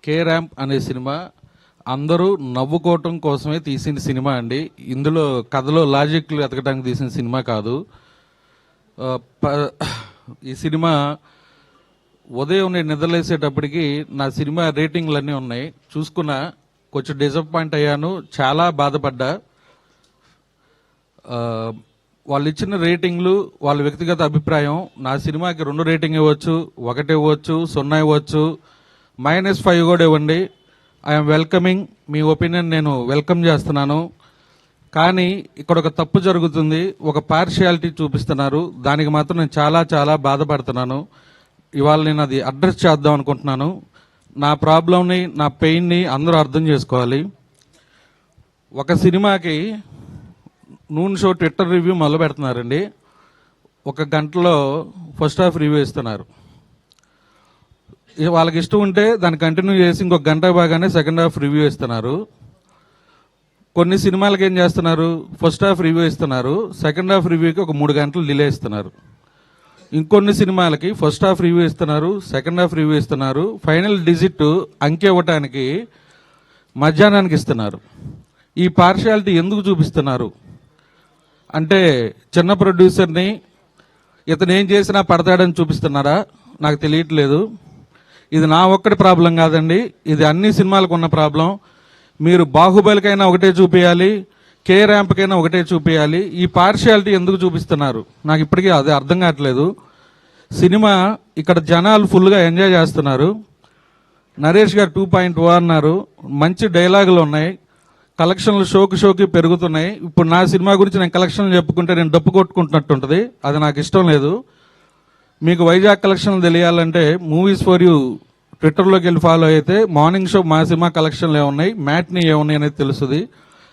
K ramp అనే cinema అందరూ నవ్వుకోవటం కోసమే తీసిన సినిమా అండి. ఇందులో కథలో లాజిక్లు ఎతకడానికి తీసిన సినిమా కాదు. ఈ సినిమా ఉదయం నేను నిద్రలేసేటప్పటికి నా సినిమా రేటింగ్లు అన్నీ ఉన్నాయి. చూసుకున్నా, కొంచెం డిసప్పాయింట్ అయ్యాను, చాలా బాధపడ్డా. వాళ్ళు ఇచ్చిన రేటింగ్లు వాళ్ళ వ్యక్తిగత అభిప్రాయం. నా సినిమాకి 2 రేటింగ్ ఇవ్వచ్చు, 1 ఇవ్వచ్చు, 0 ఇవ్వచ్చు, -5 కూడా ఇవ్వండి. I'm welcoming. మీ ఒపీనియన్ నేను వెల్కమ్ చేస్తున్నాను. కానీ ఇక్కడ ఒక తప్పు జరుగుతుంది, ఒక పార్షియాలిటీ చూపిస్తున్నారు. దానికి మాత్రం నేను చాలా చాలా బాధపడుతున్నాను. ఇవాళ నేను అది అడ్రస్ చేద్దాం అనుకుంటున్నాను. నా ప్రాబ్లంని, నా పెయిన్ని అందరూ అర్థం చేసుకోవాలి. ఒక సినిమాకి నూన్ షో ట్విట్టర్ రివ్యూ మొదలు పెడుతున్నారండి. 1 గంటలో ఫస్ట్ హాఫ్ రివ్యూ ఇస్తున్నారు. వాళ్ళకి ఇష్టం ఉంటే దాన్ని కంటిన్యూ చేసి ఇంకొక గంట బాగానే సెకండ్ హాఫ్ రివ్యూ ఇస్తున్నారు. కొన్ని సినిమాలకి ఏం చేస్తున్నారు, ఫస్ట్ హాఫ్ రివ్యూ ఇస్తున్నారు, సెకండ్ హాఫ్ రివ్యూకి ఒక 3 గంటలు డిలే ఇస్తున్నారు. ఇంకొన్ని సినిమాలకి ఫస్ట్ హాఫ్ రివ్యూ ఇస్తున్నారు, సెకండ్ హాఫ్ రివ్యూ ఇస్తున్నారు, ఫైనల్ డిజిట్ అంకె ఇవ్వటానికి మధ్యాహ్నానికి ఇస్తున్నారు. ఈ పార్షియాలిటీ ఎందుకు చూపిస్తున్నారు అంటే, చిన్న ప్రొడ్యూసర్ని ఇతను ఏం చేసినా పడతాడని చూపిస్తున్నారా నాకు తెలియట్లేదు. ఇది నా ఒక్కటి ప్రాబ్లం కాదండి, ఇది అన్ని సినిమాలకు ఉన్న ప్రాబ్లం. మీరు బాహుబలికైనా ఒకటే చూపించాలి, కే ర్యాంప్కైనా ఒకటే చూపించాలి. ఈ పార్షియాలిటీ ఎందుకు చూపిస్తున్నారు నాకు ఇప్పటికీ అదే అర్థం కావట్లేదు. సినిమా ఇక్కడ జనాలు ఫుల్గా ఎంజాయ్ చేస్తున్నారు. నరేష్ గారు 2.0 అన్నారు, మంచి డైలాగులు ఉన్నాయి, కలెక్షన్లు షోకి పెరుగుతున్నాయి. ఇప్పుడు నా సినిమా గురించి నేను కలెక్షన్లు చెప్పుకుంటే నేను డప్పు కొట్టుకుంటున్నట్టు ఉంటుంది, అది నాకు ఇష్టం లేదు. మీకు వైజాగ్ కలెక్షన్లు తెలియాలంటే మూవీస్ ఫర్ యూ ట్విట్టర్లోకి వెళ్ళి ఫాలో అయితే మార్నింగ్ షో మా సినిమా కలెక్షన్లు ఏమున్నాయి, మ్యాట్ని ఏమున్నాయి అనేది తెలుస్తుంది.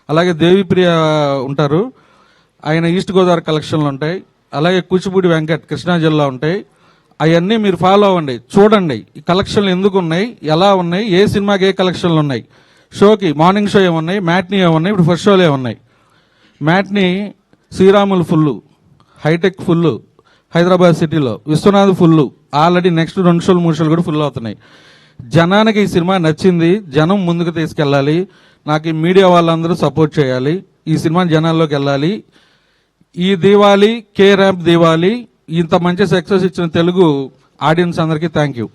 అలాగే దేవిప్రియ ఉంటారు, ఆయన ఈస్ట్ గోదావరి కలెక్షన్లు ఉంటాయి. అలాగే కూచిపూడి వెంకట్ కృష్ణా జిల్లా ఉంటాయి. అవన్నీ మీరు ఫాలో అవ్వండి, చూడండి ఈ కలెక్షన్లు ఎందుకు ఉన్నాయి, ఎలా ఉన్నాయి, ఏ సినిమాకి ఏ కలెక్షన్లు ఉన్నాయి. షోకి మార్నింగ్ షో ఏమున్నాయి, మ్యాట్ని ఏమున్నాయి, ఇప్పుడు ఫస్ట్ షోలు ఏమున్నాయి. Matinee Sriramulu full, hitech full, Hyderabad సిటీలో విశ్వనాథ్ ఫుల్, ఆల్రెడీ నెక్స్ట్ 2 షోలు 3 షోలు కూడా ఫుల్ అవుతున్నాయి. జనానికి ఈ సినిమా నచ్చింది, జనం ముందుకు తీసుకెళ్ళాలి. నాకు ఈ మీడియా వాళ్ళందరూ సపోర్ట్ చేయాలి, ఈ సినిమా జనాల్లోకి వెళ్ళాలి. ఈ దివాళీ కే ర్యాంప్ దివాళీ ఇంత మంచి సక్సెస్ ఇచ్చిన తెలుగు ఆడియన్స్ అందరికీ థ్యాంక్ యూ.